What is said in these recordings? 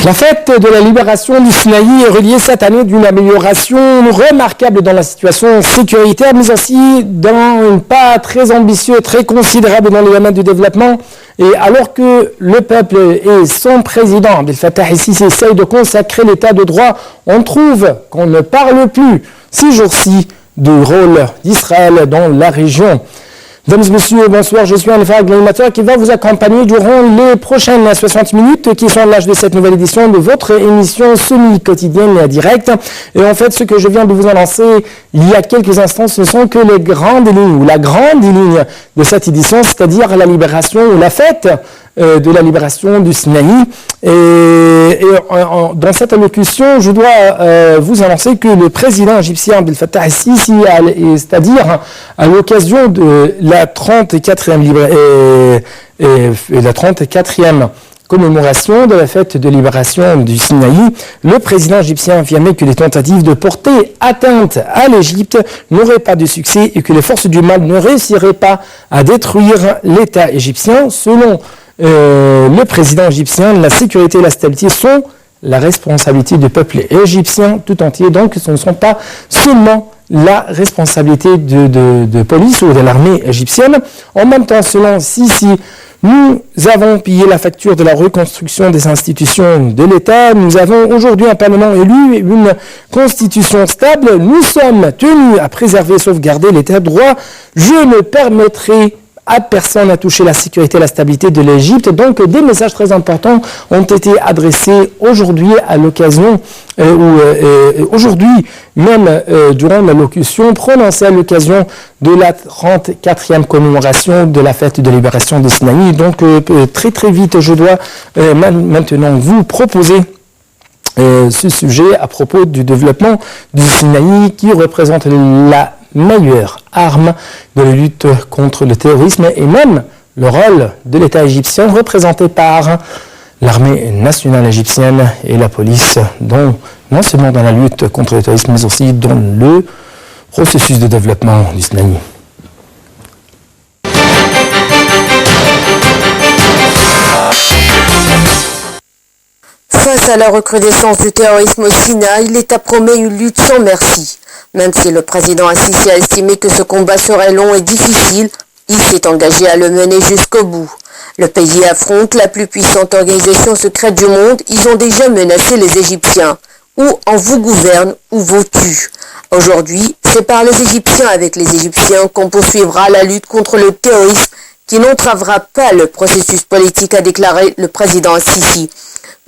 La fête de la libération du Sinaï est reliée cette année d'une amélioration remarquable dans la situation sécuritaire, mais aussi dans un pas très ambitieux, très considérable dans le domaine du développement. Et alors que le peuple et son président, Abdel Fattah el-Sisi, essayent de consacrer l'état de droit, on trouve qu'on ne parle plus ces jours-ci du rôle d'Israël dans la région. Mesdames et messieurs, bonsoir, je suis Anne-Farag, l'animateur qui va vous accompagner durant les prochaines 60 minutes qui sont l'âge de cette nouvelle édition de votre émission semi-quotidienne directe. Et en fait, ce que je viens de vous annoncer il y a quelques instants, ce sont que les grandes lignes, ou la grande ligne de cette édition, c'est-à-dire la libération ou la fête de la libération du Sinaï. Dans cette allocution, je dois vous annoncer que le président égyptien Abdel Fattah el-Sisi, c'est-à-dire à l'occasion de la 34e commémoration de la fête de libération du Sinaï, le président égyptien a affirmé que les tentatives de porter atteinte à l'Égypte n'auraient pas de succès et que les forces du mal ne réussiraient pas à détruire l'État égyptien. Selon le président égyptien, la sécurité et la stabilité sont la responsabilité du peuple égyptien tout entier. Donc, ce ne sont pas seulement la responsabilité de police ou de l'armée égyptienne. En même temps, selon Sisi, nous avons payé la facture de la reconstruction des institutions de l'État. Nous avons aujourd'hui un Parlement élu et une constitution stable. Nous sommes tenus à préserver et sauvegarder l'État de droit. Je ne permettrai à personne à toucher la sécurité et la stabilité de l'Égypte. Donc, des messages très importants ont été adressés aujourd'hui à l'occasion, aujourd'hui même durant l'allocution prononcée à l'occasion de la 34e commémoration de la fête de libération du Sinaï. Donc, très très vite, je dois maintenant vous proposer ce sujet à propos du développement du Sinaï qui représente la meilleure arme de la lutte contre le terrorisme et même le rôle de l'État égyptien représenté par l'armée nationale égyptienne et la police, non seulement dans la lutte contre le terrorisme, mais aussi dans le processus de développement du Sinaï. Face à la recrudescence du terrorisme au Sinaï, l'État promet une lutte sans merci. Même si le président Al-Sisi a estimé que ce combat serait long et difficile, il s'est engagé à le mener jusqu'au bout. Le pays affronte la plus puissante organisation secrète du monde. Ils ont déjà menacé les Égyptiens. Ou on vous gouverne ou vous tue. Aujourd'hui, c'est par les Égyptiens avec les Égyptiens qu'on poursuivra la lutte contre le terrorisme qui n'entravera pas le processus politique, a déclaré le président Al-Sisi.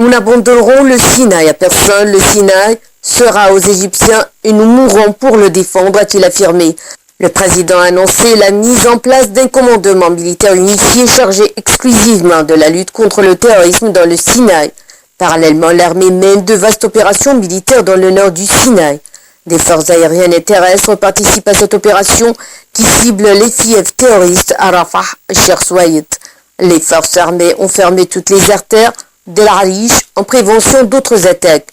Nous n'abandonnerons le Sinaï à personne. Le Sinaï sera aux Égyptiens et nous mourrons pour le défendre, a-t-il affirmé. Le président a annoncé la mise en place d'un commandement militaire unifié chargé exclusivement de la lutte contre le terrorisme dans le Sinaï. Parallèlement, l'armée mène de vastes opérations militaires dans le nord du Sinaï. Des forces aériennes et terrestres participent à cette opération qui cible les fiefs terroristes à Rafah et Chersouaït. Les forces armées ont fermé toutes les artères de l'Arish en prévention d'autres attaques.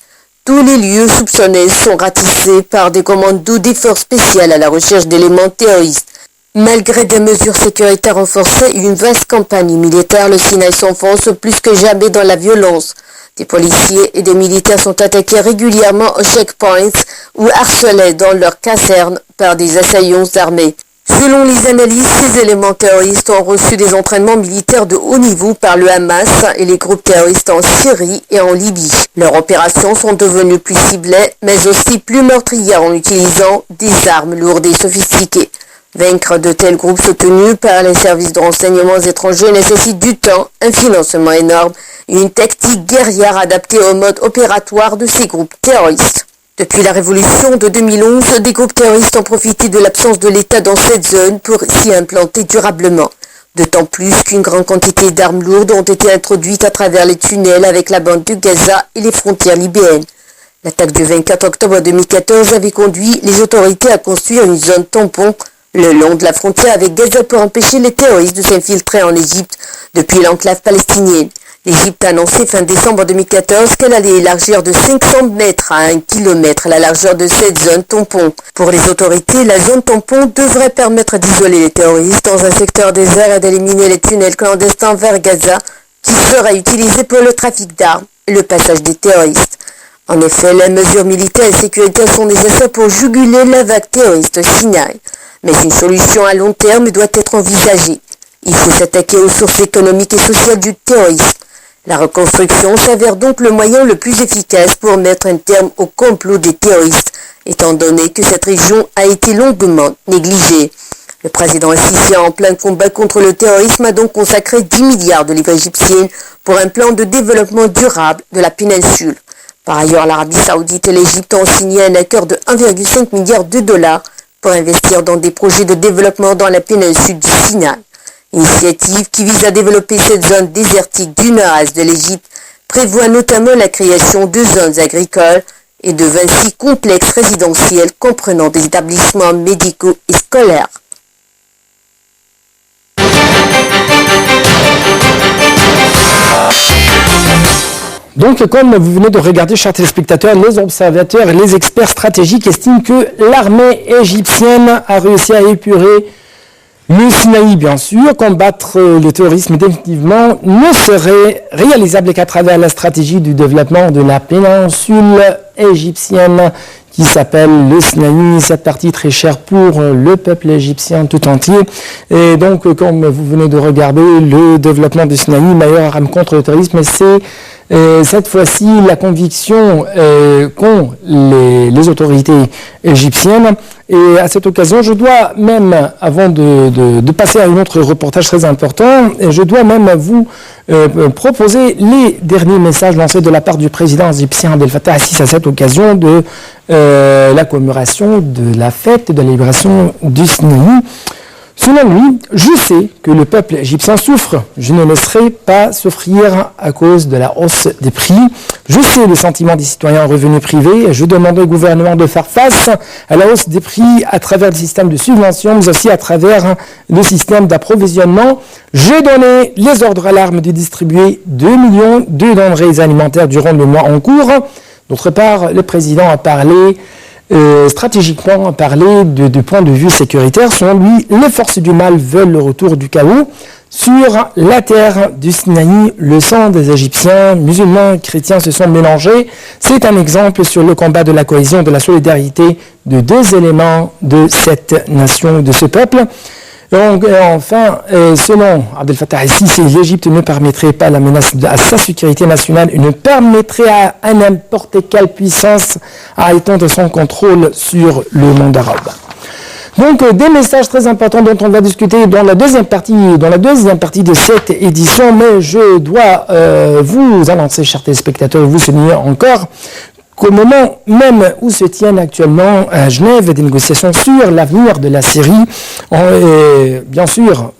Tous les lieux soupçonnés sont ratissés par des commandos des forces spéciales à la recherche d'éléments terroristes. Malgré des mesures sécuritaires renforcées et une vaste campagne militaire, le Sinaï s'enfonce plus que jamais dans la violence. Des policiers et des militaires sont attaqués régulièrement aux checkpoints ou harcelés dans leurs casernes par des assaillants armés. Selon les analyses, ces éléments terroristes ont reçu des entraînements militaires de haut niveau par le Hamas et les groupes terroristes en Syrie et en Libye. Leurs opérations sont devenues plus ciblées, mais aussi plus meurtrières en utilisant des armes lourdes et sophistiquées. Vaincre de tels groupes soutenus par les services de renseignements étrangers nécessite du temps, un financement énorme et une tactique guerrière adaptée au mode opératoire de ces groupes terroristes. Depuis la révolution de 2011, des groupes terroristes ont profité de l'absence de l'État dans cette zone pour s'y implanter durablement. D'autant plus qu'une grande quantité d'armes lourdes ont été introduites à travers les tunnels avec la bande de Gaza et les frontières libyennes. L'attaque du 24 octobre 2014 avait conduit les autorités à construire une zone tampon le long de la frontière avec Gaza pour empêcher les terroristes de s'infiltrer en Égypte depuis l'enclave palestinienne. L'Égypte a annoncé fin décembre 2014 qu'elle allait élargir de 500 mètres à 1 km la largeur de cette zone tampon. Pour les autorités, la zone tampon devrait permettre d'isoler les terroristes dans un secteur désert et d'éliminer les tunnels clandestins vers Gaza qui seraient utilisés pour le trafic d'armes le passage des terroristes. En effet, les mesures militaires et sécuritaires sont nécessaires pour juguler la vague terroriste au Sinaï. Mais une solution à long terme doit être envisagée. Il faut s'attaquer aux sources économiques et sociales du terrorisme. La reconstruction s'avère donc le moyen le plus efficace pour mettre un terme au complot des terroristes, étant donné que cette région a été longuement négligée. Le président Al-Sisi, en plein combat contre le terrorisme, a donc consacré 10 milliards de livres égyptiennes pour un plan de développement durable de la péninsule. Par ailleurs, l'Arabie Saoudite et l'Égypte ont signé un accord de 1,5 milliard de dollars pour investir dans des projets de développement dans la péninsule du Sinaï. Initiative qui vise à développer cette zone désertique du nord-est de l'Égypte prévoit notamment la création de zones agricoles et de 26 complexes résidentiels comprenant des établissements médicaux et scolaires. Donc, comme vous venez de regarder, chers téléspectateurs, les observateurs et les experts stratégiques estiment que l'armée égyptienne a réussi à épurer le Sinaï. Bien sûr, combattre le terrorisme définitivement ne serait réalisable qu'à travers la stratégie du développement de la péninsule égyptienne qui s'appelle le Sinaï, cette partie très chère pour le peuple égyptien tout entier. Et donc, comme vous venez de regarder, le développement du Sinaï, meilleure arme contre le terrorisme, c'est cette fois-ci la conviction qu'ont les autorités égyptiennes. Et à cette occasion, je dois même, avant de passer à un autre reportage très important, je dois même vous proposer les derniers messages lancés de la part du président égyptien Abdel Fattah al-Sisi à cette occasion de la commémoration de la fête de la libération du Sinaï. Selon lui, je sais que le peuple égyptien souffre. Je ne laisserai pas souffrir à cause de la hausse des prix. Je sais le sentiment des citoyens en revenus privés. Je demande au gouvernement de faire face à la hausse des prix à travers le système de subvention, mais aussi à travers le système d'approvisionnement. J'ai donné les ordres à l'arme de distribuer 2 millions de denrées alimentaires durant le mois en cours. D'autre part, le président a parlé stratégiquement parler du point de vue sécuritaire. Selon lui, les forces du mal veulent le retour du chaos. Sur la terre du Sinaï, le sang des Égyptiens, musulmans et chrétiens se sont mélangés. C'est un exemple sur le combat de la cohésion, de la solidarité de deux éléments de cette nation, de ce peuple. Donc, enfin, selon Abdel Fattah al-Sisi, l'Égypte ne permettrait pas la menace à sa sécurité nationale et ne permettrait à n'importe quelle puissance à étendre son contrôle sur le monde arabe. Donc, des messages très importants dont on va discuter dans la deuxième partie de cette édition, mais je dois vous annoncer, chers téléspectateurs, vous souligner encore qu'au moment même où se tiennent actuellement à Genève des négociations sur l'avenir de la Syrie, bien sûr,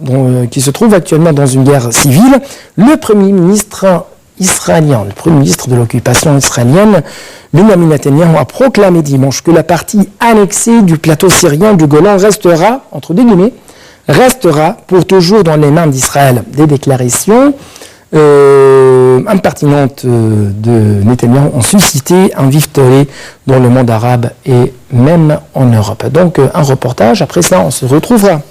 qui se trouve actuellement dans une guerre civile, le Premier ministre israélien, le Premier ministre de l'occupation israélienne, Benjamin Netanyahu, a proclamé dimanche que la partie annexée du plateau syrien du Golan restera, entre des guillemets, restera pour toujours dans les mains d'Israël. Des déclarations impertinentes de Netanyahou ont suscité un vif tollé dans le monde arabe et même en Europe. Donc un reportage, après ça on se retrouvera.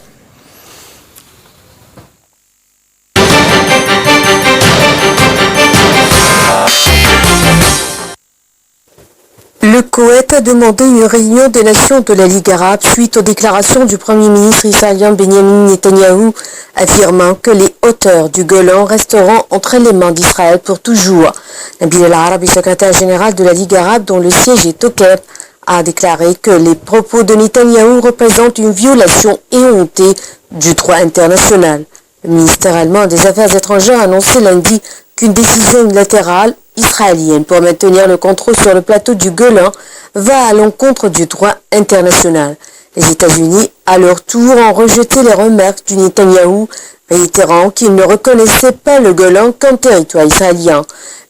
Le Koweït a demandé une réunion des nations de la Ligue arabe suite aux déclarations du Premier ministre israélien Benjamin Netanyahou affirmant que les hauteurs du Golan resteront entre les mains d'Israël pour toujours. Nabil El-Arabi, secrétaire général de la Ligue arabe dont le siège est au Caire, a déclaré que les propos de Netanyahou représentent une violation éhontée du droit international. Le ministère allemand des Affaires étrangères a annoncé lundi qu'une décision unilatérale israélienne pour maintenir le contrôle sur le plateau du Golan va à l'encontre du droit international. Les États-Unis, à leur tour, ont rejeté les remarques du Netanyahou, réitérant qu'ils ne reconnaissaient pas le Golan comme territoire israélien.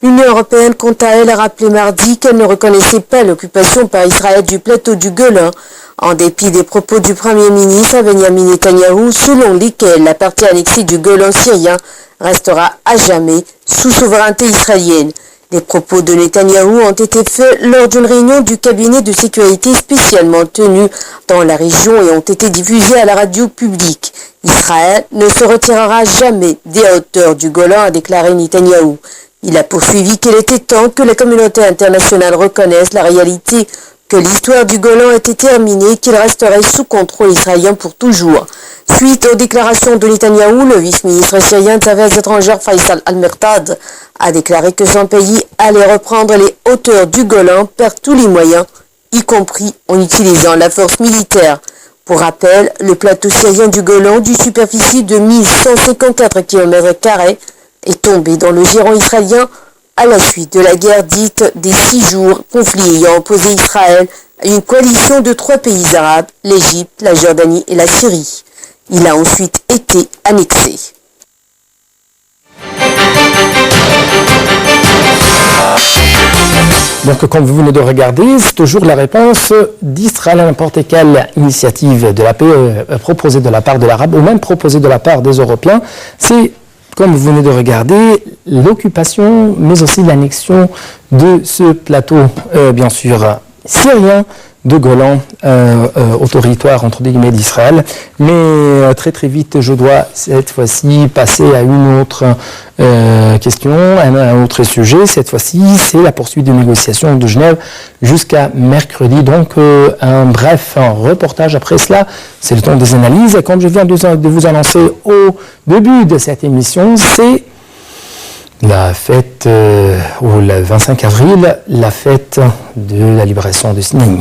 L'Union européenne, quant à elle, a rappelé mardi qu'elle ne reconnaissait pas l'occupation par Israël du plateau du Golan, en dépit des propos du Premier ministre Benjamin Netanyahou, selon lesquels la partie annexée du Golan syrien restera à jamais sous souveraineté israélienne. Les propos de Netanyahou ont été faits lors d'une réunion du cabinet de sécurité spécialement tenue dans la région et ont été diffusés à la radio publique. Israël ne se retirera jamais des hauteurs du Golan, a déclaré Netanyahou. Il a poursuivi qu'il était temps que la communauté internationale reconnaisse la réalité que l'histoire du Golan était terminée et qu'il resterait sous contrôle israélien pour toujours. Suite aux déclarations de Netanyahou, le vice-ministre syrien des Affaires étrangères Faisal Al-Mirtad a déclaré que son pays allait reprendre les hauteurs du Golan par tous les moyens, y compris en utilisant la force militaire. Pour rappel, le plateau syrien du Golan, d'une superficie de 1154 km², est tombé dans le giron israélien à la suite de la guerre dite des 6 jours, conflit ayant opposé Israël à une coalition de 3 pays arabes, l'Égypte, la Jordanie et la Syrie. Il a ensuite été annexé. Donc, comme vous venez de regarder, c'est toujours la réponse d'Israël à n'importe quelle initiative de la paix proposée de la part de l'Arabe ou même proposée de la part des Européens. C'est, comme vous venez de regarder, l'occupation, mais aussi l'annexion de ce plateau, bien sûr, syrien de Golan au territoire, entre guillemets, d'Israël. Mais très très vite, je dois cette fois-ci passer à une autre question, un autre sujet. Cette fois-ci, c'est la poursuite des négociations de Genève jusqu'à mercredi. Donc, un bref reportage après cela. C'est le temps des analyses. Comme je viens de vous annoncer au début de cette émission, c'est la fête, le 25 avril, la fête de la libération de Sinaï.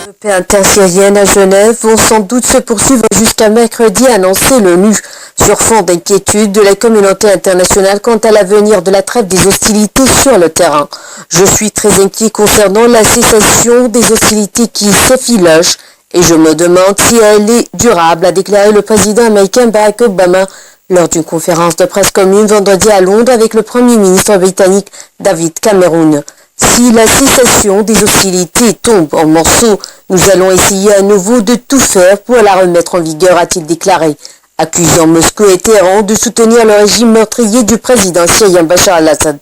Les paix intersyrienne à Genève vont sans doute se poursuivre jusqu'à mercredi, a annoncé l'ONU, sur fond d'inquiétude de la communauté internationale quant à l'avenir de la trêve des hostilités sur le terrain. Je suis très inquiet concernant la cessation des hostilités qui s'effilochent et je me demande si elle est durable, a déclaré le président américain Barack Obama lors d'une conférence de presse commune vendredi à Londres avec le premier ministre britannique David Cameron. Si la cessation des hostilités tombe en morceaux, nous allons essayer à nouveau de tout faire pour la remettre en vigueur, a-t-il déclaré, accusant Moscou et Téhéran de soutenir le régime meurtrier du président syrien Bachar al-Assad.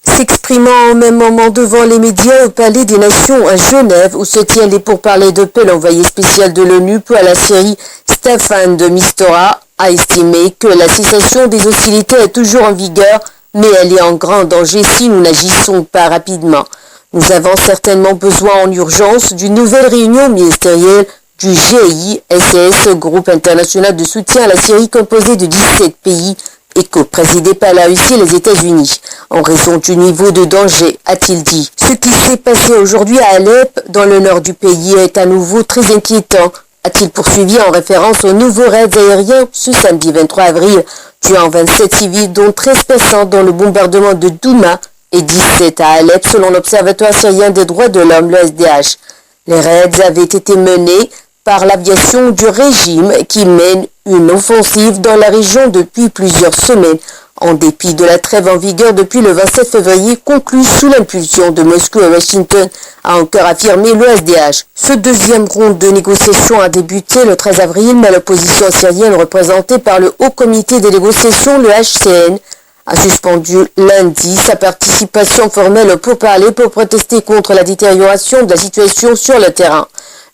S'exprimant au même moment devant les médias au Palais des Nations à Genève, où se tiennent les pourparlers de paix, l'envoyé spécial de l'ONU pour la Syrie, Staffan de Mistura, a estimé que la cessation des hostilités est toujours en vigueur, mais elle est en grand danger si nous n'agissons pas rapidement. Nous avons certainement besoin en urgence d'une nouvelle réunion ministérielle du GISS, groupe international de soutien à la Syrie composé de 17 pays et co-présidé par la Russie et les États-Unis, en raison du niveau de danger, a-t-il dit. Ce qui s'est passé aujourd'hui à Alep, dans le nord du pays, est à nouveau très inquiétant, a-t-il poursuivi en référence aux nouveaux raids aériens ce samedi 23 avril, tuant 27 civils, dont 13 personnes dans le bombardement de Douma et 17 à Alep, selon l'Observatoire syrien des droits de l'homme, le SDH. Les raids avaient été menés par l'aviation du régime qui mène une offensive dans la région depuis plusieurs semaines, en dépit de la trêve en vigueur depuis le 27 février conclue sous l'impulsion de Moscou et Washington, a encore affirmé le SDH. Ce deuxième ronde de négociations a débuté le 13 avril, mais l'opposition syrienne représentée par le Haut Comité des négociations, le HCN, a suspendu lundi sa participation formelle au pourparlers pour protester contre la détérioration de la situation sur le terrain.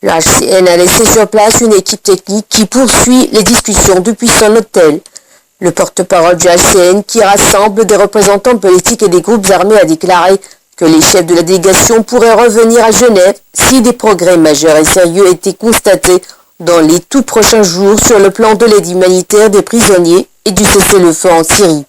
Le HCN a laissé sur place une équipe technique qui poursuit les discussions depuis son hôtel. Le porte-parole du HCN, qui rassemble des représentants politiques et des groupes armés, a déclaré que les chefs de la délégation pourraient revenir à Genève si des progrès majeurs et sérieux étaient constatés dans les tout prochains jours sur le plan de l'aide humanitaire des prisonniers et du cessez-le-feu en Syrie.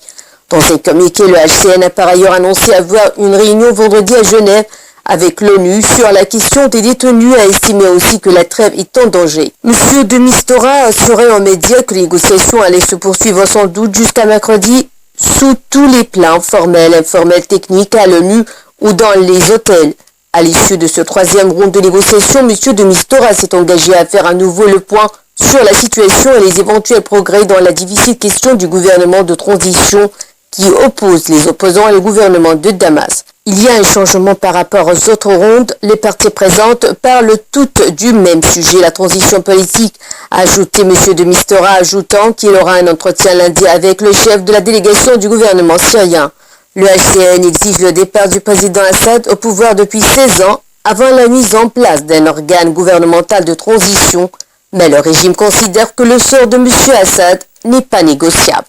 Dans un communiqué, le HCN a par ailleurs annoncé avoir une réunion vendredi à Genève avec l'ONU sur la question des détenus, a estimé aussi que la trêve est en danger. Monsieur de Mistura a assuré aux médias que les négociations allaient se poursuivre sans doute jusqu'à mercredi sous tous les plans formels, informels, techniques, à l'ONU ou dans les hôtels. À l'issue de ce troisième round de négociations, monsieur de Mistura s'est engagé à faire à nouveau le point sur la situation et les éventuels progrès dans la difficile question du gouvernement de transition qui oppose les opposants et le gouvernement de Damas. Il y a un changement par rapport aux autres rondes. Les parties présentes parlent toutes du même sujet, la transition politique, a ajouté M. de Mistura, ajoutant qu'il aura un entretien lundi avec le chef de la délégation du gouvernement syrien. Le HCN exige le départ du président Assad au pouvoir depuis 16 ans avant la mise en place d'un organe gouvernemental de transition Mais le régime considère que le sort de M. Assad n'est pas négociable.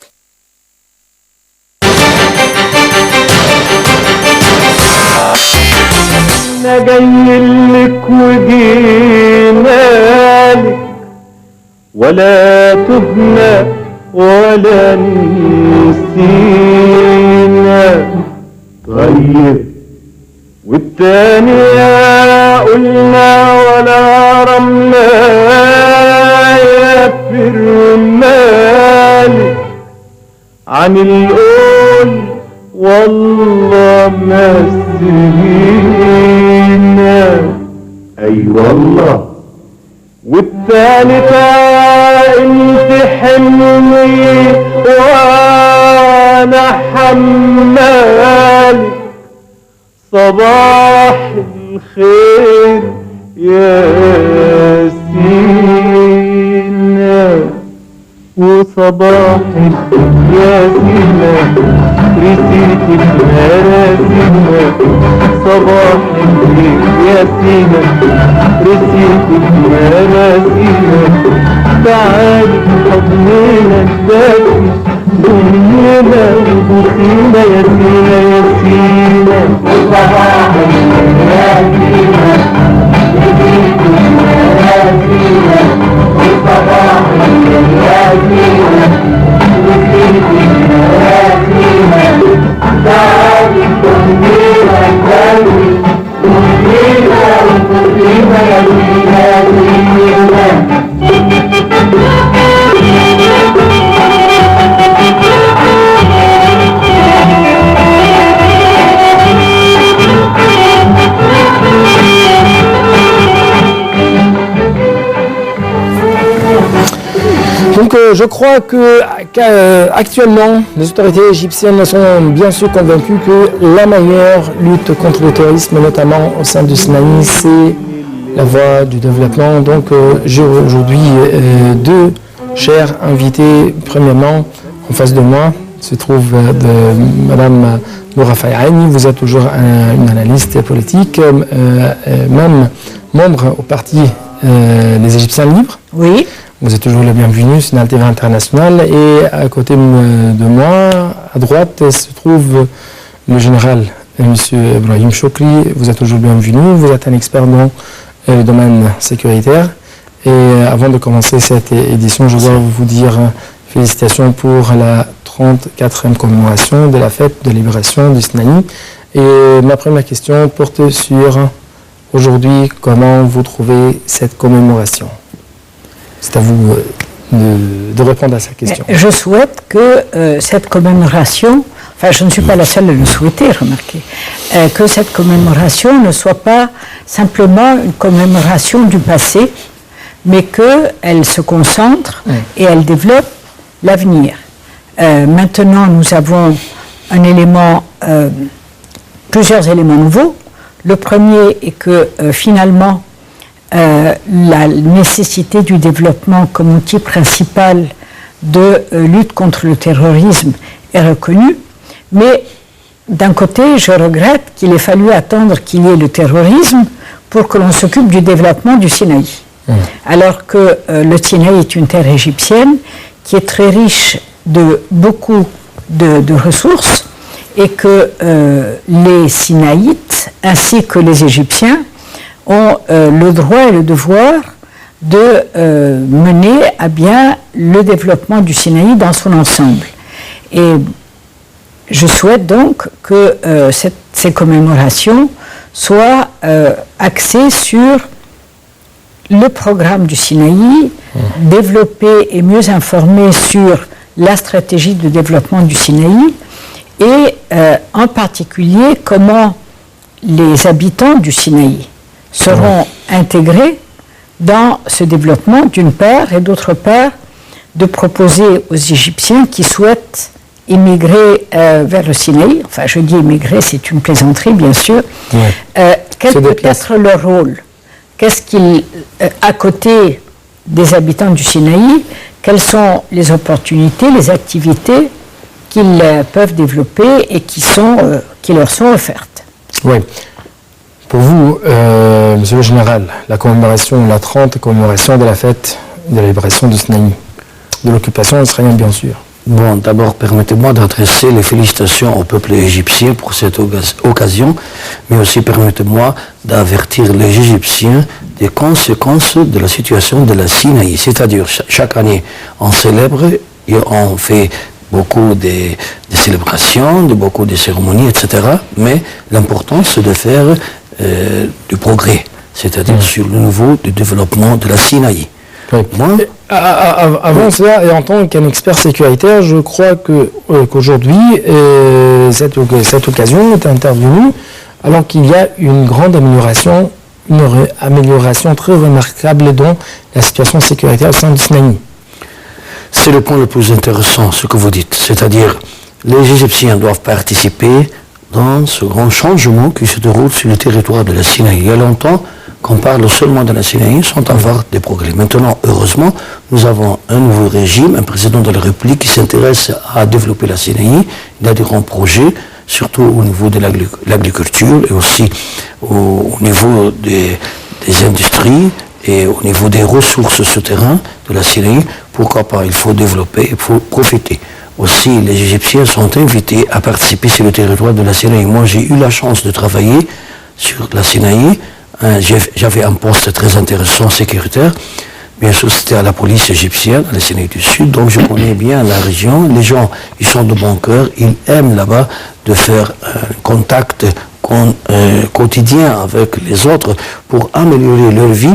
ولا تهنا ولا نسينا طيب والتانية قلنا ولا رمنا يا فرمالي عن القول والله ما سهينا اي والله والثالثة انت حملي وانا حمالي صباح الخير يا سينا وصباح يا سينا رسيتك مراسينا صباح الخير يا سينا رسيتك مراسينا تعالي حضنينا الدافي ضمينا وبوسينا يا سينا يا سينا وصباح الخير يا سينا رسيتك مراسينا وصباح الخير يا سينا رسيتك مراسينا تعالي ضمينا الدافي ضمينا وبوسينا يا سينا يا سينا Donc je crois qu'actuellement, les autorités égyptiennes sont bien sûr convaincues que la meilleure lutte contre le terrorisme, notamment au sein du Sinaï, c'est la voie du développement. Donc j'ai aujourd'hui deux chers invités. Premièrement, en face de moi se trouve Madame Noura Fayani. Vous êtes toujours une analyste politique, même membre au parti Les Égyptiens Libres. Oui. Vous êtes toujours le bienvenu, c'est une alternative internationale. Et à côté de moi, à droite, se trouve le général M. Ibrahim Chokri. Vous êtes toujours le bienvenu. Vous êtes un expert dans le domaine sécuritaire. Et avant de commencer cette édition, je dois vous dire félicitations pour la 34e commémoration de la fête de libération du Sinaï. Et ma première question porte sur aujourd'hui, comment vous trouvez cette commémoration ? C'est à vous de répondre à cette question. Je souhaite que cette commémoration, enfin je ne suis pas la seule à le souhaiter, remarquez, que cette commémoration ne soit pas simplement une commémoration du passé, mais qu'elle se concentre et elle développe l'avenir. Maintenant, nous avons un élément, plusieurs éléments nouveaux. Le premier est que finalement, la nécessité du développement comme outil principal de lutte contre le terrorisme est reconnue, mais d'un côté, je regrette qu'il ait fallu attendre qu'il y ait le terrorisme pour que l'on s'occupe du développement du Sinaï. Alors que le Sinaï est une terre égyptienne qui est très riche de beaucoup de ressources et que les Sinaïtes ainsi que les Égyptiens ont le droit et le devoir de mener à bien le développement du Sinaï dans son ensemble. Et je souhaite donc que ces commémorations soient axées sur le programme du Sinaï, développer et mieux informer sur la stratégie de développement du Sinaï et en particulier comment les habitants du Sinaï seront intégrés dans ce développement d'une part et d'autre part de proposer aux Égyptiens qui souhaitent immigrer vers le Sinaï, enfin je dis immigrer, c'est une plaisanterie bien sûr, quel peut être leur rôle? Qu'est-ce qu'ils, à côté des habitants du Sinaï, quelles sont les opportunités, les activités qu'ils peuvent développer et qui leur sont offertes? Oui. Pour vous, Monsieur le Général, la 30e commémoration de la fête de la libération du Sinaï, de l'occupation israélienne bien sûr. Bon, d'abord, permettez-moi d'adresser les félicitations au peuple égyptien pour cette occasion, mais aussi permettez-moi d'avertir les Égyptiens des conséquences de la situation de la Sinaï. C'est-à-dire, chaque année, on célèbre et on fait beaucoup de célébrations, beaucoup de cérémonies, etc. Mais l'important, c'est de faire du progrès, c'est-à-dire sur le niveau du développement de la Sinaï. Oui. Moi, avant cela, et en tant qu'un expert sécuritaire, je crois qu'aujourd'hui, cette occasion est intervenue alors qu'il y a une grande amélioration, très remarquable dans la situation sécuritaire au sein du Sinaï. C'est le point le plus intéressant, ce que vous dites. C'est-à-dire, les Égyptiens doivent participer dans ce grand changement qui se déroule sur le territoire de la Sinaï. Il y a longtemps qu'on parle seulement de la Sinaï sans avoir des progrès. Maintenant, heureusement, nous avons un nouveau régime, un président de la République qui s'intéresse à développer la Sinaï. Il a des grands projets, surtout au niveau de l'agriculture et aussi au niveau des industries et au niveau des ressources souterraines de la Sinaï. Pourquoi pas? Il faut développer, il faut profiter. Aussi, les Égyptiens sont invités à participer sur le territoire de la Sinaï. Moi, j'ai eu la chance de travailler sur la Sinaï. J'avais un poste très intéressant, sécuritaire. Bien sûr, c'était à la police égyptienne, à la Sinaï du Sud. Donc, je connais bien la région. Les gens, ils sont de bon cœur. Ils aiment là-bas de faire un contact quotidien avec les autres pour améliorer leur vie.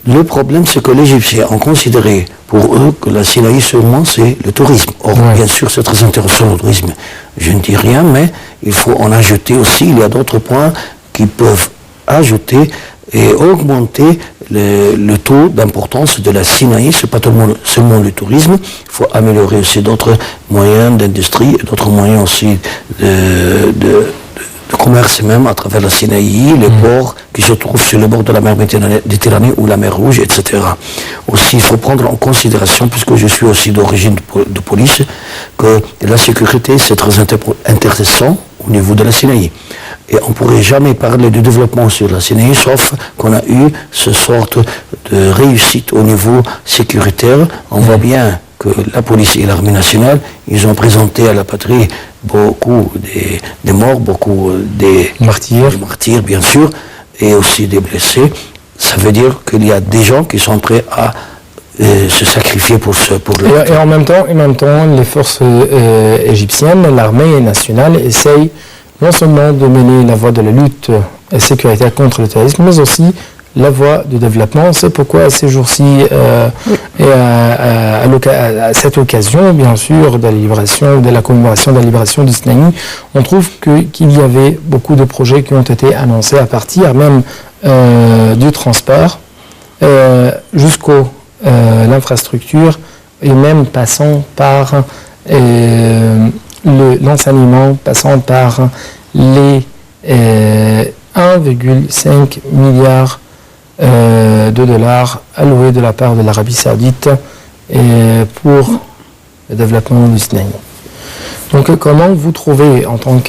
Le problème, c'est que les Égyptiens ont considéré pour eux que la Sinaï seulement, c'est le tourisme. Or, bien sûr, c'est très intéressant le tourisme. Je ne dis rien, mais il faut en ajouter aussi. Il y a d'autres points qui peuvent ajouter et augmenter le taux d'importance de la Sinaï. Ce n'est pas seulement le tourisme, il faut améliorer aussi d'autres moyens d'industrie, d'autres moyens aussi de commerce même à travers la Sinaï, les ports qui se trouvent sur le bord de la mer Méditerranée ou la mer Rouge, etc. Aussi, il faut prendre en considération, puisque je suis aussi d'origine de police, que la sécurité, c'est très intéressant au niveau de la Sinaï. Et on ne pourrait jamais parler de développement sur la Sinaï, sauf qu'on a eu ce sorte de réussite au niveau sécuritaire. On voit bien que la police et l'armée nationale, ils ont présenté à la patrie beaucoup des morts, beaucoup des martyrs, bien sûr, et aussi des blessés. Ça veut dire qu'il y a des gens qui sont prêts à se sacrifier pour le... Et en même temps, les forces égyptiennes, l'armée nationale, essayent non seulement de mener la voie de la lutte sécuritaire contre le terrorisme, mais aussi la voie du développement. C'est pourquoi ces jours-ci, et à cette occasion, bien sûr, de la commémoration de la libération du Sinaï, on trouve qu'il y avait beaucoup de projets qui ont été annoncés à partir même du transport jusqu'au l'infrastructure et même passant par l'enseignement, passant par les 1,5 milliard de dollars alloués de la part de l'Arabie Saoudite pour le développement du Sinaï. Donc comment vous trouvez, en tant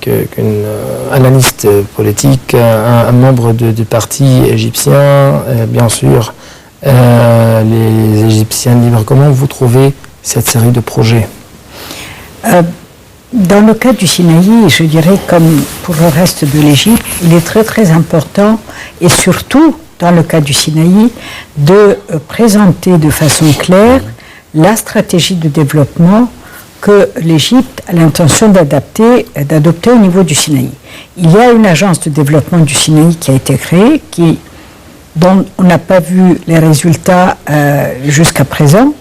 qu'analyste politique, un membre du parti égyptien, bien sûr, les Égyptiens libres, comment vous trouvez cette série de projets? Dans le cas du Sinaï, je dirais comme pour le reste de l'Égypte, il est très très important, et surtout dans le cas du Sinaï, de présenter de façon claire la stratégie de développement que l'Égypte a l'intention d'adopter au niveau du Sinaï. Il y a une agence de développement du Sinaï qui a été créée, dont on n'a pas vu les résultats jusqu'à présent.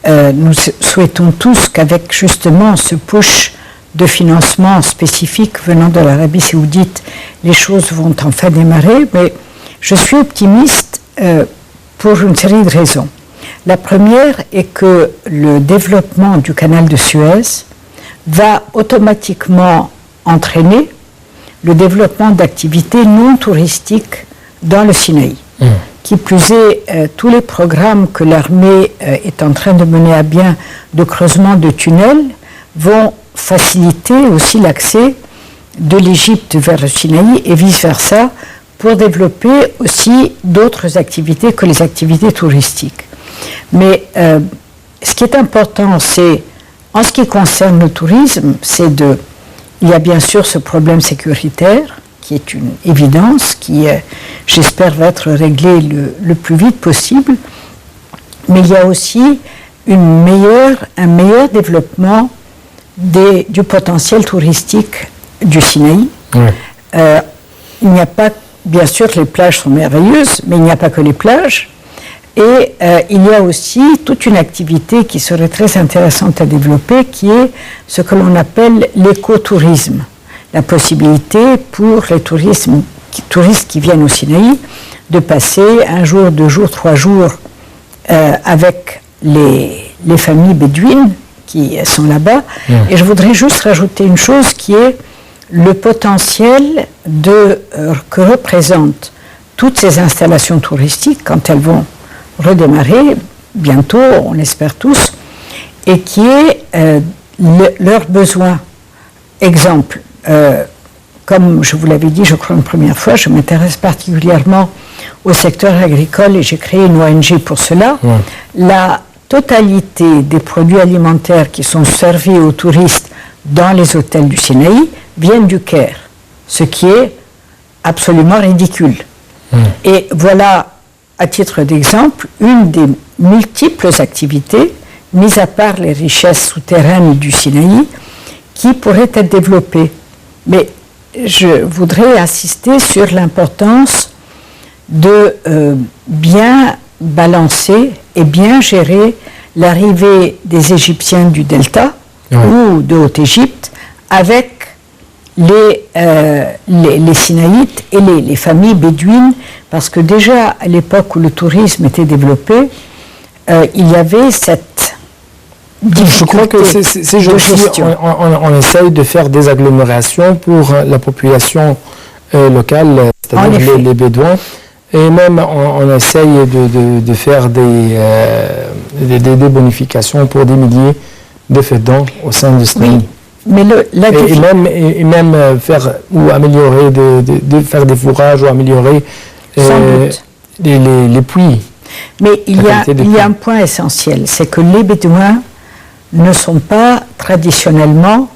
Nous souhaitons tous qu'avec justement ce push de financement spécifique venant de l'Arabie Saoudite, les choses vont enfin démarrer, mais je suis optimiste pour une série de raisons. La première est que le développement du canal de Suez va automatiquement entraîner le développement d'activités non touristiques dans le Sinaï. Qui plus est, tous les programmes que l'armée est en train de mener à bien de creusement de tunnels vont faciliter aussi l'accès de l'Égypte vers le Sinaï et vice-versa pour développer aussi d'autres activités que les activités touristiques. Mais ce qui est important, c'est, en ce qui concerne le tourisme, il y a bien sûr ce problème sécuritaire, qui est une évidence, qui, j'espère, va être réglé le plus vite possible. Mais il y a aussi un meilleur développement du potentiel touristique du Sinaï. Oui. Il n'y a pas, bien sûr que les plages sont merveilleuses, mais il n'y a pas que les plages. Et il y a aussi toute une activité qui serait très intéressante à développer, qui est ce que l'on appelle l'écotourisme. La possibilité pour les touristes qui viennent au Sinaï de passer 1 jour, 2 jours, 3 jours avec les familles bédouines qui sont là-bas. Mmh. Et je voudrais juste rajouter une chose qui est le potentiel que représentent toutes ces installations touristiques quand elles vont redémarrer bientôt, on l'espère tous, et qui est leurs besoins. Exemple, comme je vous l'avais dit, je crois une première fois, je m'intéresse particulièrement au secteur agricole et j'ai créé une ONG pour cela. Ouais. La totalité des produits alimentaires qui sont servis aux touristes dans les hôtels du Sinaï viennent du Caire, ce qui est absolument ridicule. Et voilà, à titre d'exemple, une des multiples activités, mis à part les richesses souterraines du Sinaï, qui pourraient être développées. Mais je voudrais insister sur l'importance de bien balancer et bien gérer l'arrivée des Égyptiens du Delta ou de Haute-Égypte avec les Sinaïtes et les familles bédouines, parce que déjà à l'époque où le tourisme était développé, il y avait cette difficulté. Je crois que ces jours-ci, on essaye de faire des agglomérations pour la population locale, c'est-à-dire les Bédouins, et même on essaye de faire des bonifications pour des milliers de fêtants au sein du Sinaï. Oui. Mais et même faire ou améliorer, de faire des fourrages ou améliorer les puits. Mais il y a un point essentiel, c'est que les Bédouins ne sont pas traditionnellement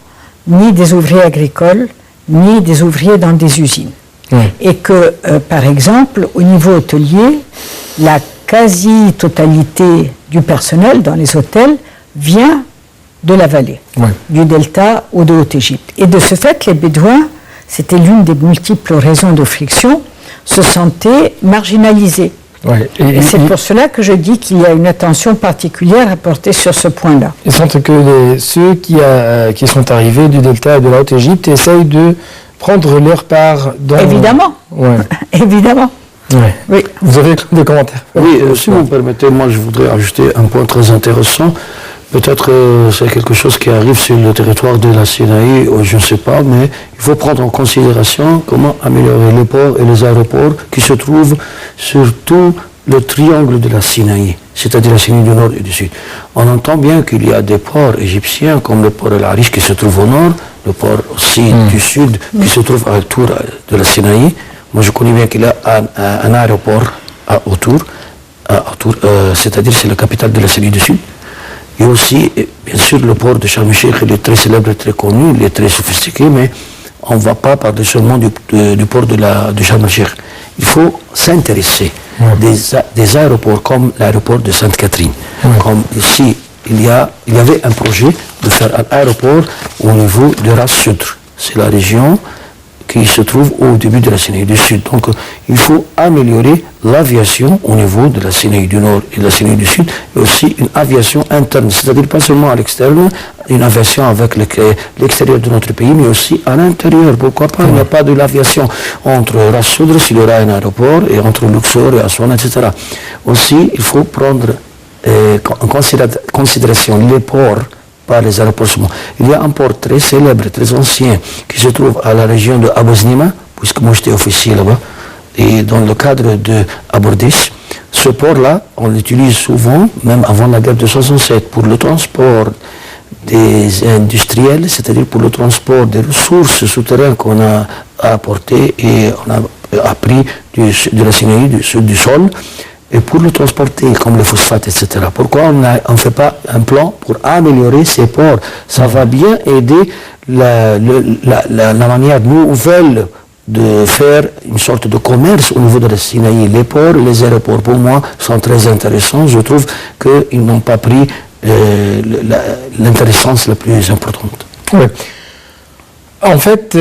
ni des ouvriers agricoles, ni des ouvriers dans des usines. Oui. Et que, par exemple, au niveau hôtelier, la quasi-totalité du personnel dans les hôtels vient de la vallée, oui, du Delta ou de Haute-Égypte. Et de ce fait, les Bédouins, c'était l'une des multiples raisons de friction, se sentaient marginalisés. Oui. Et c'est pour cela que je dis qu'il y a une attention particulière à porter sur ce point-là. Ils sentent que ceux qui sont arrivés du Delta et de la Haute-Égypte essayent de prendre leur part dans... Évidemment, ouais. Évidemment. Ouais. Oui. Vous avez des commentaires? Oui, si vous me permettez, moi je voudrais ajouter un point très intéressant. Peut-être c'est quelque chose qui arrive sur le territoire de la Sinaï, je ne sais pas, mais il faut prendre en considération comment améliorer les ports et les aéroports qui se trouvent sur tout le triangle de la Sinaï, c'est-à-dire la Sinaï du nord et du sud. On entend bien qu'il y a des ports égyptiens comme le port El Arish qui se trouve au nord, le port aussi du sud qui se trouve autour de la Sinaï. Moi je connais bien qu'il y a un aéroport autour, c'est-à-dire c'est la capitale de la Sinaï du sud. Il y a aussi, bien sûr, le port de Sharm el-Sheikh, il est très célèbre, très connu, il est très sophistiqué, mais on ne va pas parler seulement du port de Sharm el-Sheikh. Il faut s'intéresser des aéroports comme l'aéroport de Sainte-Catherine. Comme ici, il y avait un projet de faire un aéroport au niveau de Ras Sudr. C'est la région qui se trouve au début de la Sinaï du Sud. Donc il faut améliorer l'aviation au niveau de la Sinaï du Nord et de la Sinaï du Sud, et aussi une aviation interne, c'est-à-dire pas seulement à l'extérieur, une aviation avec l'extérieur de notre pays, mais aussi à l'intérieur. Pourquoi pas? Il n'y a pas de l'aviation entre Ras Sudr, s'il y aura un aéroport, et entre Luxor et Aswan, etc. Aussi, il faut prendre en considération les ports, par les aéroports. Il y a un port très célèbre, très ancien, qui se trouve à la région de Abosnima, puisque moi j'étais officier là-bas, et dans le cadre de Abordis. Ce port-là, on l'utilise souvent, même avant la guerre de 67, pour le transport des industriels, c'est-à-dire pour le transport des ressources souterraines qu'on a apportées et on a appris de la Sinaï, du sol. et pour le transporter, comme le phosphate, etc. Pourquoi on ne fait pas un plan pour améliorer ces ports? Ça va bien aider la manière nouvelle de faire une sorte de commerce au niveau de la Sinaï. Les ports, les aéroports, pour moi, sont très intéressants. Je trouve qu'ils n'ont pas pris l'intéressance la plus importante. Oui. En fait,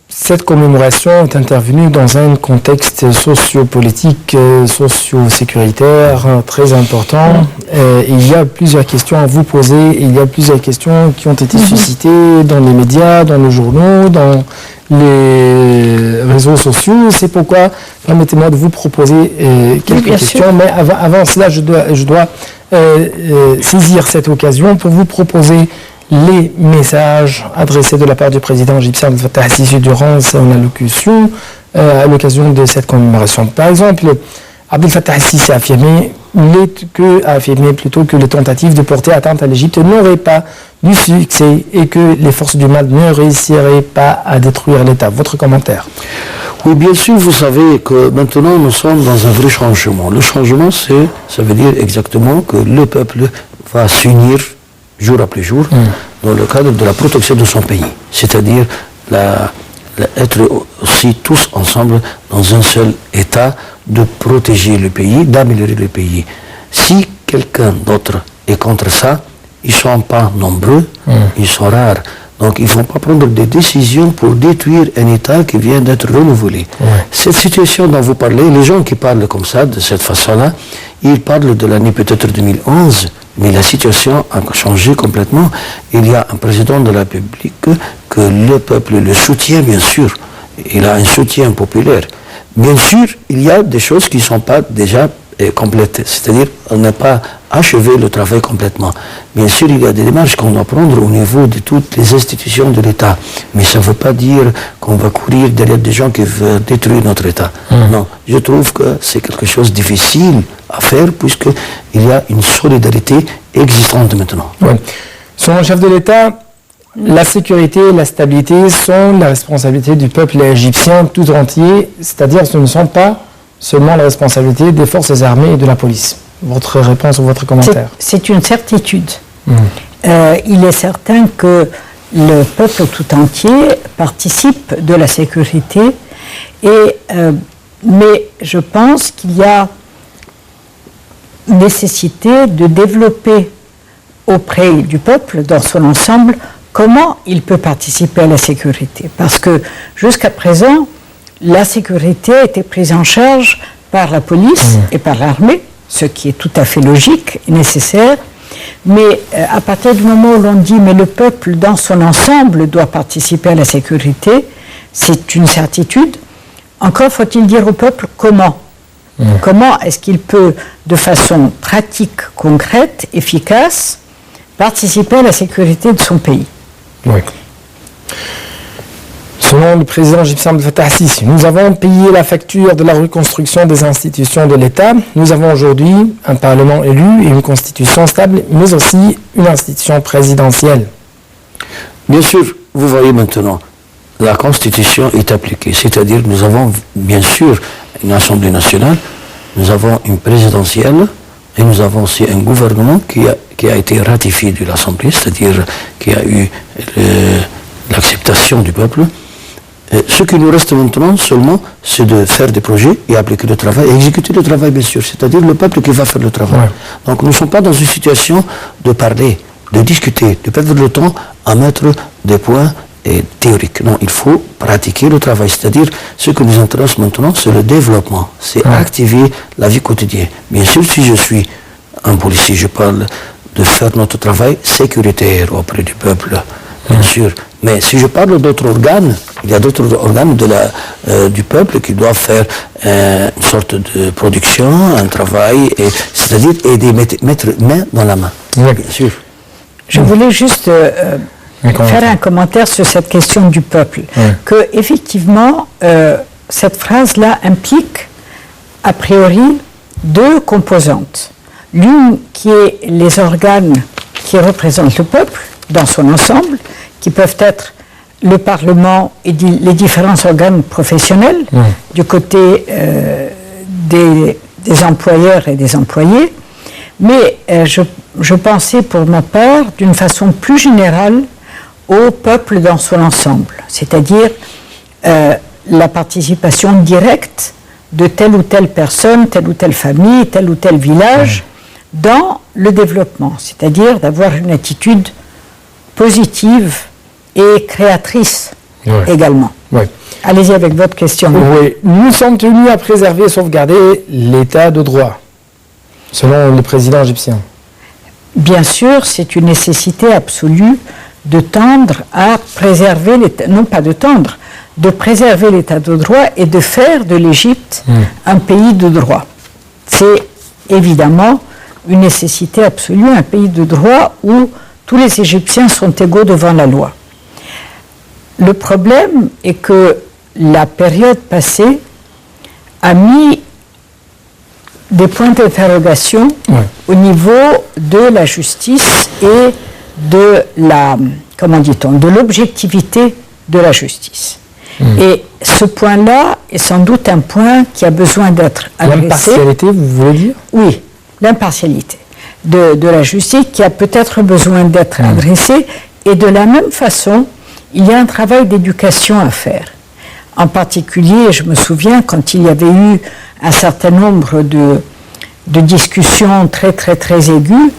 cette commémoration est intervenue dans un contexte sociopolitique, socio-sécuritaire très important. Il y a plusieurs questions à vous poser. Il y a plusieurs questions qui ont été suscitées dans les médias, dans les journaux, dans les réseaux sociaux. C'est pourquoi, permettez-moi de vous proposer quelques questions. Mais avant cela, je dois saisir cette occasion pour vous proposer les messages adressés de la part du président égyptien Abdel Fattah al-Sisi durant son allocution à l'occasion de cette commémoration. Par exemple, Abdel Fattah al-Sisi a affirmé que les tentatives de porter atteinte à l'Égypte n'auraient pas du succès et que les forces du mal ne réussiraient pas à détruire l'État. Votre commentaire? Oui, bien sûr, vous savez que maintenant nous sommes dans un vrai changement. Le changement, ça veut dire exactement que le peuple va s'unir jour après jour, dans le cadre de la protection de son pays. C'est-à-dire être aussi tous ensemble dans un seul état de protéger le pays, d'améliorer le pays. Si quelqu'un d'autre est contre ça, ils ne sont pas nombreux, ils sont rares. Donc ils ne vont pas prendre des décisions pour détruire un État qui vient d'être renouvelé. Cette situation dont vous parlez, les gens qui parlent comme ça, de cette façon-là, ils parlent de l'année peut-être 2011, mais la situation a changé complètement. Il y a un président de la République que le peuple le soutient, bien sûr. Il a un soutien populaire. Bien sûr, il y a des choses qui ne sont pas déjà complètes. C'est-à-dire, on n'a pas achevé le travail complètement. Bien sûr, il y a des démarches qu'on doit prendre au niveau de toutes les institutions de l'État. Mais ça ne veut pas dire qu'on va courir derrière des gens qui veulent détruire notre État. Non, je trouve que c'est quelque chose de difficile à faire puisqu'il y a une solidarité existante maintenant. Oui. Selon le chef de l'État, la sécurité et la stabilité sont la responsabilité du peuple égyptien tout entier, c'est-à-dire ce ne sont pas seulement la responsabilité des forces armées et de la police. Votre réponse ou votre commentaire? C'est une certitude. Il est certain que le peuple tout entier participe de la sécurité, mais je pense qu'il y a nécessité de développer auprès du peuple dans son ensemble comment il peut participer à la sécurité. Parce que jusqu'à présent, la sécurité a été prise en charge par la police et par l'armée, ce qui est tout à fait logique et nécessaire. Mais à partir du moment où l'on dit mais le peuple dans son ensemble doit participer à la sécurité, c'est une certitude. Encore faut-il dire au peuple comment. Comment est-ce qu'il peut, de façon pratique, concrète, efficace, participer à la sécurité de son pays? Oui. Selon le président égyptien Abdel Fattah al-Sisi, nous avons payé la facture de la reconstruction des institutions de l'État. Nous avons aujourd'hui un Parlement élu et une constitution stable, mais aussi une institution présidentielle. Bien sûr, vous voyez maintenant, la constitution est appliquée. C'est-à-dire nous avons bien sûr une Assemblée nationale, nous avons une présidentielle et nous avons aussi un gouvernement qui a été ratifié de l'Assemblée, c'est-à-dire qui a eu l'acceptation du peuple. Ce qui nous reste maintenant seulement, c'est de faire des projets et appliquer le travail, et exécuter le travail bien sûr, c'est-à-dire le peuple qui va faire le travail. Donc nous ne sommes pas dans une situation de parler, de discuter, de perdre le temps à mettre des points théoriques. Non, il faut pratiquer le travail, c'est-à-dire ce qui nous intéresse maintenant, c'est le développement, c'est activer la vie quotidienne. Bien sûr, si je suis un policier, je parle de faire notre travail sécuritaire auprès du peuple, bien sûr. Mais si je parle d'autres organes, il y a d'autres organes du peuple qui doivent faire une sorte de production, un travail, c'est-à-dire aider, mettre main dans la main. Oui. Bien sûr. Je voulais juste faire un commentaire sur cette question du peuple. Que effectivement, cette phrase-là implique a priori deux composantes. L'une qui est les organes qui représentent le peuple dans son ensemble, qui peuvent être le Parlement et les différents organes professionnels du côté des employeurs et des employés, mais je pensais pour ma part d'une façon plus générale au peuple dans son ensemble, c'est-à-dire la participation directe de telle ou telle personne, telle ou telle famille, tel ou tel village dans le développement, c'est-à-dire d'avoir une attitude positive et créatrice également. Ouais. Allez-y avec votre question. Oui, nous sommes tenus à préserver et sauvegarder l'état de droit, selon le président égyptien. Bien sûr, c'est une nécessité absolue de tendre à préserver l'état, non pas de tendre, de préserver l'état de droit et de faire de l'Égypte un pays de droit. C'est évidemment une nécessité absolue, un pays de droit où tous les Égyptiens sont égaux devant la loi. Le problème est que la période passée a mis des points d'interrogation au niveau de la justice et de la, comment dit-on, de l'objectivité de la justice. Et ce point-là est sans doute un point qui a besoin d'être adressé. L'impartialité, vous voulez dire? Oui, l'impartialité de la justice qui a peut-être besoin d'être adressée. Et de la même façon, il y a un travail d'éducation à faire. En particulier, je me souviens quand il y avait eu un certain nombre de discussions très aiguës,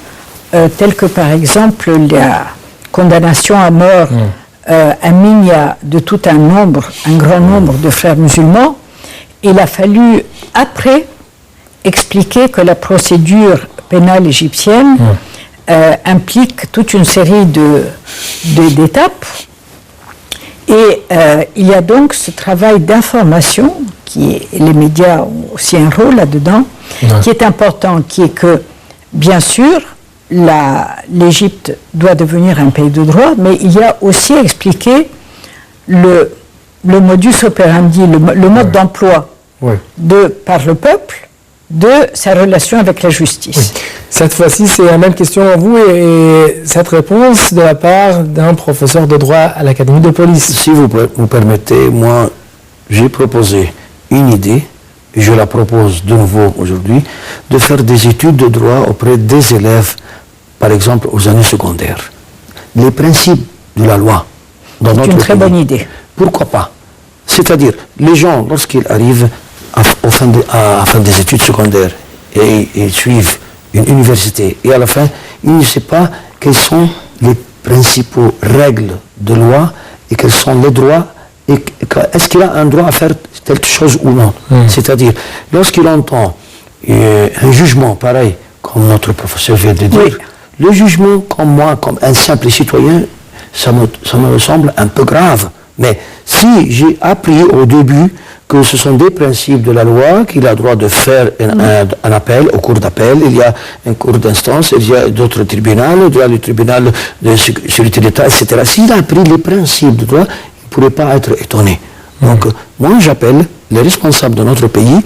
telles que par exemple la condamnation à mort à Minya de tout un grand nombre de frères musulmans. Il a fallu après expliquer que la procédure pénale égyptienne implique toute une série d'étapes. Et il y a donc ce travail d'information, les médias ont aussi un rôle là-dedans, qui est important, qui est que, bien sûr, l'Égypte doit devenir un pays de droit, mais il y a aussi à expliquer le modus operandi, le mode d'emploi par le peuple de sa relation avec la justice. Oui. Cette fois-ci, c'est la même question à vous et cette réponse de la part d'un professeur de droit à l'Académie de police. Si vous me permettez, moi, j'ai proposé une idée, et je la propose de nouveau aujourd'hui, de faire des études de droit auprès des élèves, par exemple aux années secondaires. Les principes de la loi dans notre pays. C'est une très bonne idée. Pourquoi pas? C'est-à-dire, les gens, lorsqu'ils arrivent à fin des études secondaires et ils suivent une université et à la fin, ils ne savent pas quelles sont les principales règles de loi et quels sont les droits et est-ce qu'il a un droit à faire quelque chose ou non. C'est-à-dire, lorsqu'il entend un jugement pareil, comme notre professeur vient de dire, le jugement, comme moi, comme un simple citoyen, ça me semble un peu grave. Mais si j'ai appris au début que ce sont des principes de la loi, qu'il a le droit de faire un appel, au cours d'appel, il y a un cours d'instance, il y a d'autres tribunaux, il y a le tribunal de sécurité d'État, etc. S'il a appris les principes de droit, il ne pourrait pas être étonné. Donc, moi, j'appelle les responsables de notre pays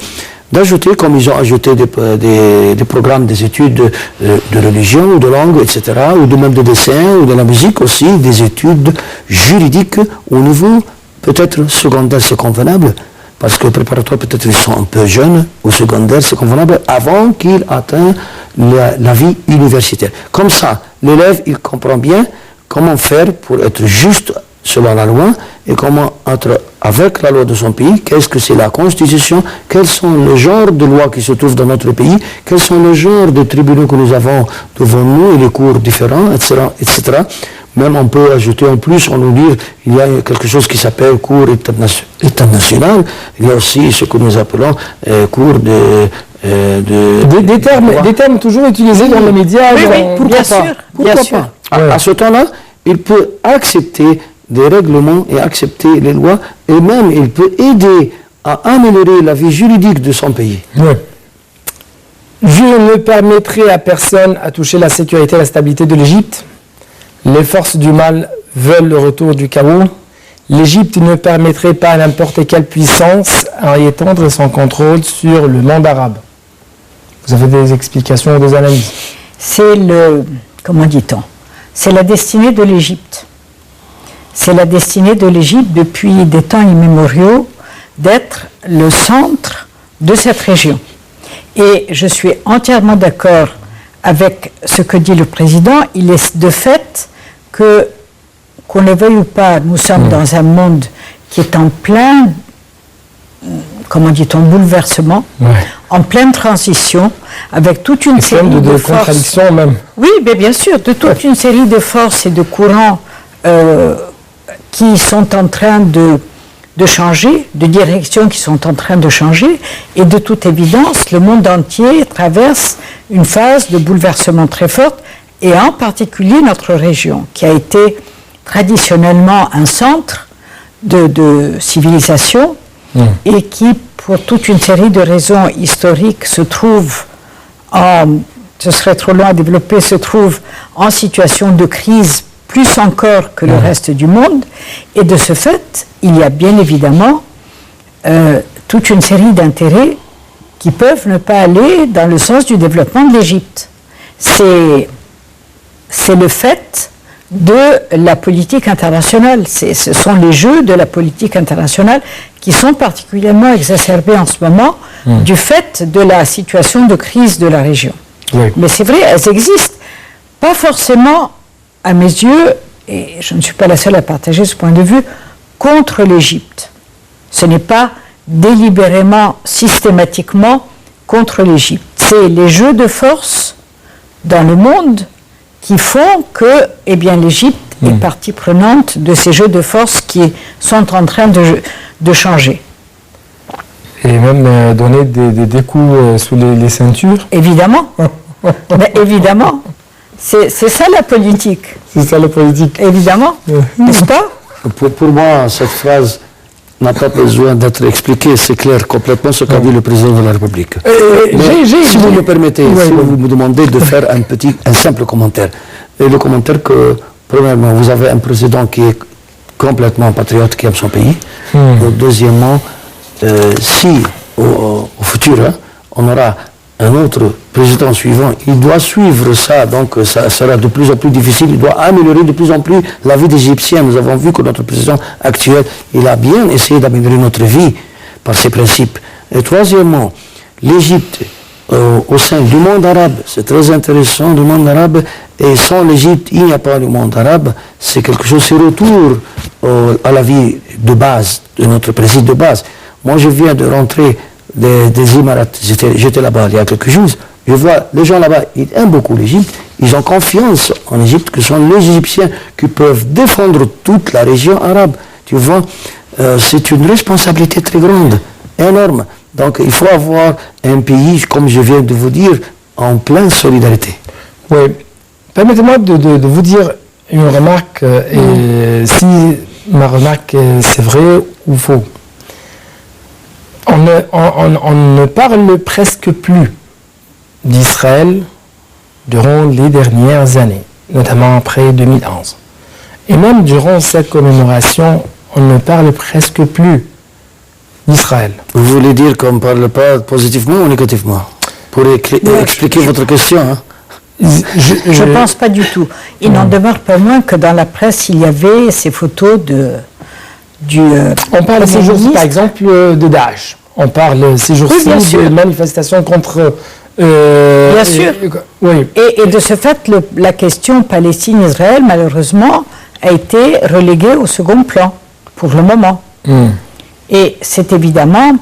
d'ajouter, comme ils ont ajouté des programmes, des études de religion ou de langue, etc., ou de même de dessin, ou de la musique aussi, des études juridiques au niveau peut-être secondaire, c'est convenable, parce que préparatoire, peut-être ils sont un peu jeunes, au secondaire, c'est convenable, avant qu'il atteigne la vie universitaire. Comme ça, l'élève, il comprend bien comment faire pour être juste selon la loi et comment être avec la loi de son pays, qu'est-ce que c'est la Constitution, quels sont les genres de lois qui se trouvent dans notre pays, quels sont les genres de tribunaux que nous avons devant nous et les cours différents, etc., etc. Même on peut ajouter en plus, on nous dit, il y a quelque chose qui s'appelle cours international, il y a aussi ce que nous appelons cours des termes toujours utilisés dans les médias. Pourquoi pas? Pourquoi pas? À ce temps-là, il peut accepter des règlements et accepter les lois, et même il peut aider à améliorer la vie juridique de son pays. Je ne permettrai à personne à toucher la sécurité et la stabilité de l'Égypte. Les forces du mal veulent le retour du chaos. L'Égypte ne permettrait pas à n'importe quelle puissance à y étendre son contrôle sur le monde arabe. Vous avez des explications ou des analyses? C'est comment dit-on? C'est la destinée de l'Égypte. C'est la destinée de l'Égypte depuis des temps immémoriaux d'être le centre de cette région. Et je suis entièrement d'accord avec ce que dit le président. Il est de fait que, qu'on le veuille ou pas, nous sommes dans un monde qui est en plein, comment dit-on, bouleversement, en pleine transition, avec toute une série de forces. Contradictions même. Oui, mais bien sûr, de toute une série de forces et de courants qui sont en train de changer, de directions qui sont en train de changer, et de toute évidence, le monde entier traverse une phase de bouleversement très forte, et en particulier notre région, qui a été traditionnellement un centre de civilisation, et qui, pour toute une série de raisons historiques, se trouve ce serait trop long à développer, se trouve en situation de crise plus encore que le reste du monde, et de ce fait, il y a bien évidemment toute une série d'intérêts qui peuvent ne pas aller dans le sens du développement de l'Égypte. C'est le fait de la politique internationale. Ce sont les jeux de la politique internationale qui sont particulièrement exacerbés en ce moment du fait de la situation de crise de la région. Oui. Mais c'est vrai, elles existent. Pas forcément, à mes yeux, et je ne suis pas la seule à partager ce point de vue, contre l'Égypte. Ce n'est pas délibérément, systématiquement contre l'Égypte. C'est les jeux de force dans le monde qui font que l'Égypte est partie prenante de ces jeux de force qui sont en train de changer. Et même donner des coups sous les ceintures. Évidemment. Mais évidemment. C'est ça la politique. C'est ça la politique. Évidemment. N'est-ce pas? Pour moi, cette phrase n'a pas besoin d'être expliquée. C'est clair complètement ce qu'a dit le président de la République. Mais si vous me permettez, si vous me demandez de faire un simple commentaire. Et le commentaire que, premièrement, vous avez un président qui est complètement patriote, qui aime son pays. Deuxièmement, si au futur, on aura un autre président suivant, il doit suivre ça, donc ça sera de plus en plus difficile, il doit améliorer de plus en plus la vie des Égyptiens. Nous avons vu que notre président actuel, il a bien essayé d'améliorer notre vie par ses principes. Et troisièmement, l'Égypte, au sein du monde arabe, c'est très intéressant, le monde arabe, et sans l'Égypte, il n'y a pas le monde arabe, c'est quelque chose, c'est retour à la vie de base, de notre principe de base. Moi, je viens de rentrer des Émirats, j'étais là-bas il y a quelques jours, je vois les gens là-bas, ils aiment beaucoup l'Égypte, ils ont confiance en Égypte, que ce sont les Égyptiens qui peuvent défendre toute la région arabe. Tu vois, c'est une responsabilité très grande, énorme. Donc il faut avoir un pays, comme je viens de vous dire, en pleine solidarité. Oui. Permettez-moi de vous dire une remarque, et si ma remarque c'est vrai ou faux. On ne parle presque plus d'Israël durant les dernières années, notamment après 2011. Et même durant cette commémoration, on ne parle presque plus d'Israël. Vous voulez dire qu'on ne parle pas positivement ou négativement? Pour expliquer votre question. Je ne pense pas du tout. Il n'en demeure pas moins que dans la presse, il y avait ces photos on parle ces jours-ci, par exemple, de Daesh. On parle ces jours-ci de manifestations contre... bien sûr. Oui. Et de ce fait, la question Palestine-Israël, malheureusement, a été reléguée au second plan, pour le moment. Et c'est évidemment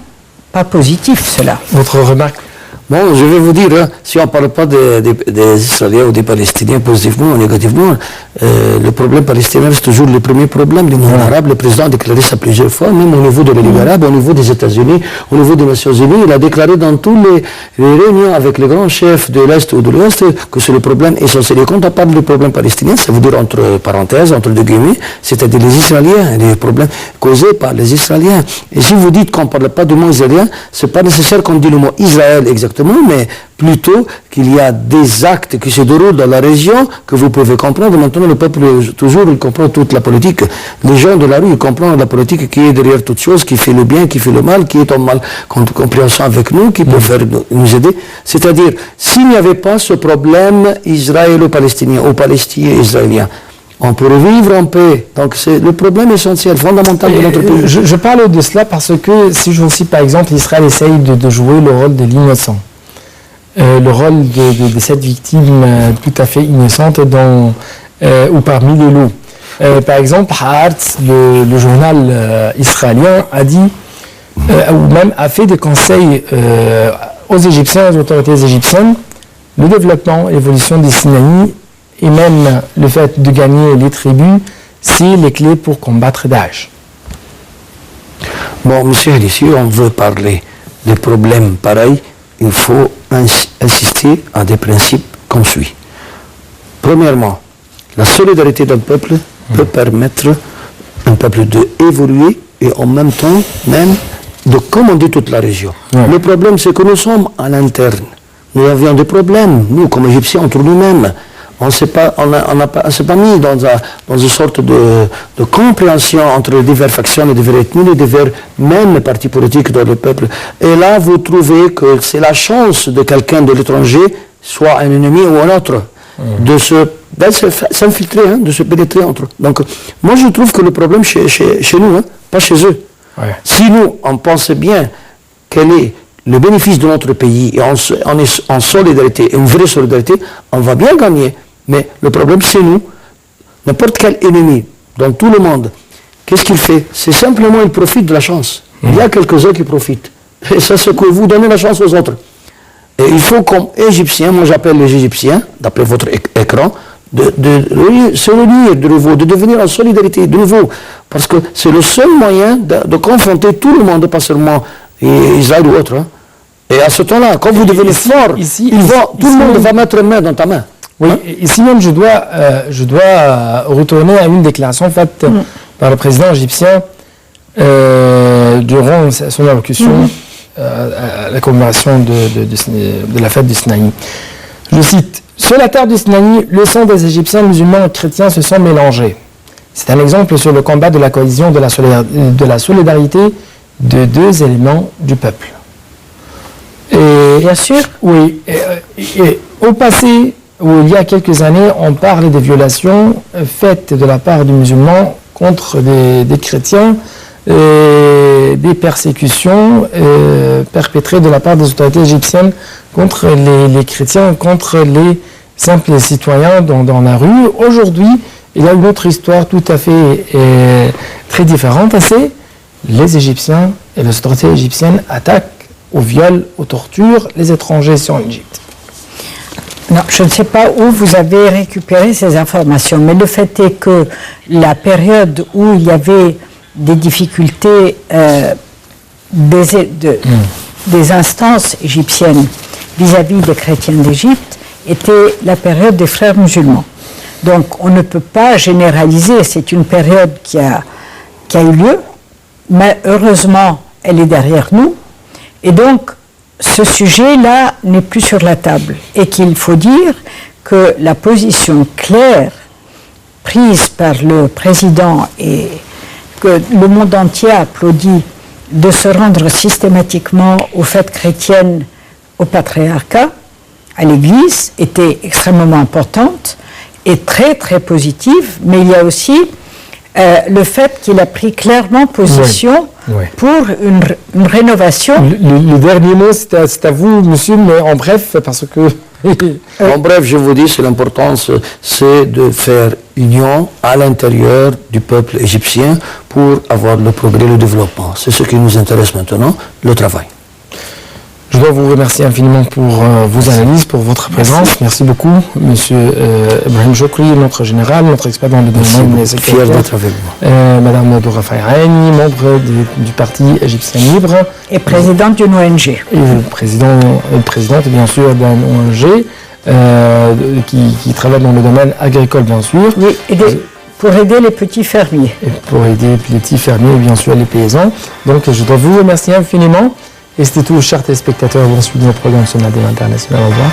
pas positif, cela. Votre remarque? Bon, je vais vous dire, si on ne parle pas des Israéliens ou des Palestiniens positivement ou négativement, le problème palestinien reste toujours le premier problème du monde arabe. Le président a déclaré ça plusieurs fois, même au niveau de la Ligue arabe, au niveau des États-Unis, au niveau des Nations Unies. Il a déclaré dans tous les réunions avec les grands chefs de l'Est ou de l'Ouest que c'est le problème essentiel. Et quand on parle du problème palestinien, ça veut dire entre parenthèses, entre deux guillemets, c'est-à-dire les Israéliens, les problèmes causés par les Israéliens. Et si vous dites qu'on ne parle pas du mot israélien, ce n'est pas nécessaire qu'on dise le mot Israël exactement, mais plutôt qu'il y a des actes qui se déroulent dans la région que vous pouvez comprendre. Maintenant, le peuple, toujours, il comprend toute la politique. Les gens de la rue, ils comprennent la politique qui est derrière toute chose, qui fait le bien, qui fait le mal, qui est en mal compréhension avec nous, qui peut faire nous aider. C'est-à-dire, s'il n'y avait pas ce problème israélo-palestinien ou palestinien-israélien, on pourrait vivre en paix. Donc c'est le problème essentiel, fondamental de notre pays. Je parle de cela parce que si je vous cite par exemple, Israël essaye de jouer le rôle de l'innocent. le rôle de cette victime tout à fait innocente ou parmi les lots. Par exemple, Haaretz, le journal israélien, a dit, ou même a fait des conseils aux Égyptiens, aux autorités égyptiennes, le développement, l'évolution des Sinaï et même le fait de gagner les tribus, c'est les clés pour combattre Daesh. Bon, monsieur Ali, si on veut parler de problèmes pareils, il faut insister à des principes comme suit. Premièrement, la solidarité d'un peuple peut permettre à un peuple d'évoluer et en même temps même de commander toute la région. Le problème, c'est que nous sommes à l'interne. Nous avions des problèmes, nous, comme Égyptiens, entre nous-mêmes. On ne s'est pas mis dans une sorte de compréhension entre les diverses factions, les diverses ethnies, les divers mêmes partis politiques dans le peuple. Et là, vous trouvez que c'est la chance de quelqu'un de l'étranger, soit un ennemi ou un autre, de s'infiltrer, de se pénétrer entre eux. Donc, moi, je trouve que le problème chez nous, pas chez eux. Ouais. Si nous, on pense bien quel est le bénéfice de notre pays et on est en solidarité, une vraie solidarité, on va bien gagner. Mais le problème, c'est nous. N'importe quel ennemi dans tout le monde, qu'est-ce qu'il fait? C'est simplement, il profite de la chance. Il y a quelques-uns qui profitent. Et c'est ce que vous donnez la chance aux autres. Et il faut, comme Égyptiens, moi j'appelle les Égyptiens, d'après votre écran, de se réunir de nouveau, de devenir en solidarité de nouveau. Parce que c'est le seul moyen de confronter tout le monde, pas seulement Israël ou autre. Et à ce temps-là, quand vous devenez fort, tout le monde va mettre une main dans ta main. Oui, ici même, je dois retourner à une déclaration faite par le président égyptien durant son allocution à la commémoration de la fête du Sinaï. Je cite, « Sur la terre du Sinaï, le sang des Égyptiens musulmans et chrétiens se sont mélangés. C'est un exemple sur le combat de la cohésion, de la solidarité de deux éléments du peuple. » Et bien sûr. Oui. Et au passé, où il y a quelques années, on parle des violations faites de la part des musulmans contre des chrétiens, des persécutions perpétrées de la part des autorités égyptiennes contre les chrétiens, contre les simples citoyens dans la rue. Aujourd'hui, il y a une autre histoire tout à fait très différente. C'est les Égyptiens et les autorités égyptiennes attaquent au viol, aux tortures, les étrangers en Égypte. Non, je ne sais pas où vous avez récupéré ces informations, mais le fait est que la période où il y avait des difficultés des instances égyptiennes vis-à-vis des chrétiens d'Égypte était la période des frères musulmans. Donc on ne peut pas généraliser, c'est une période qui a eu lieu, mais heureusement elle est derrière nous. Et donc, ce sujet-là n'est plus sur la table. Et qu'il faut dire que la position claire prise par le président et que le monde entier applaudit de se rendre systématiquement aux fêtes chrétiennes au patriarcat, à l'Église, était extrêmement importante et très très positive. Mais il y a aussi le fait qu'il a pris clairement position pour une rénovation. Le dernier mot, c'est à vous, monsieur, mais en bref, parce que... En bref, je vous dis, l'importance, c'est de faire union à l'intérieur du peuple égyptien pour avoir le progrès, le développement. C'est ce qui nous intéresse maintenant, le travail. Je dois vous remercier infiniment pour vos analyses, pour votre présence. Merci beaucoup, monsieur Ibrahim Chokri, notre général, notre expert dans le domaine des sécurités. Fier d'être avec vous. Madame Doura Fayaini, membre du Parti égyptien libre. Et présidente d'une ONG. Et présidente, bien sûr, d'une ONG qui travaille dans le domaine agricole, bien sûr. Oui, pour aider les petits fermiers. Et pour aider les petits fermiers et bien sûr les paysans. Donc, je dois vous remercier infiniment. Et c'était tout, chers téléspectateurs, vous suivez le programme sur Nadine International. Au revoir.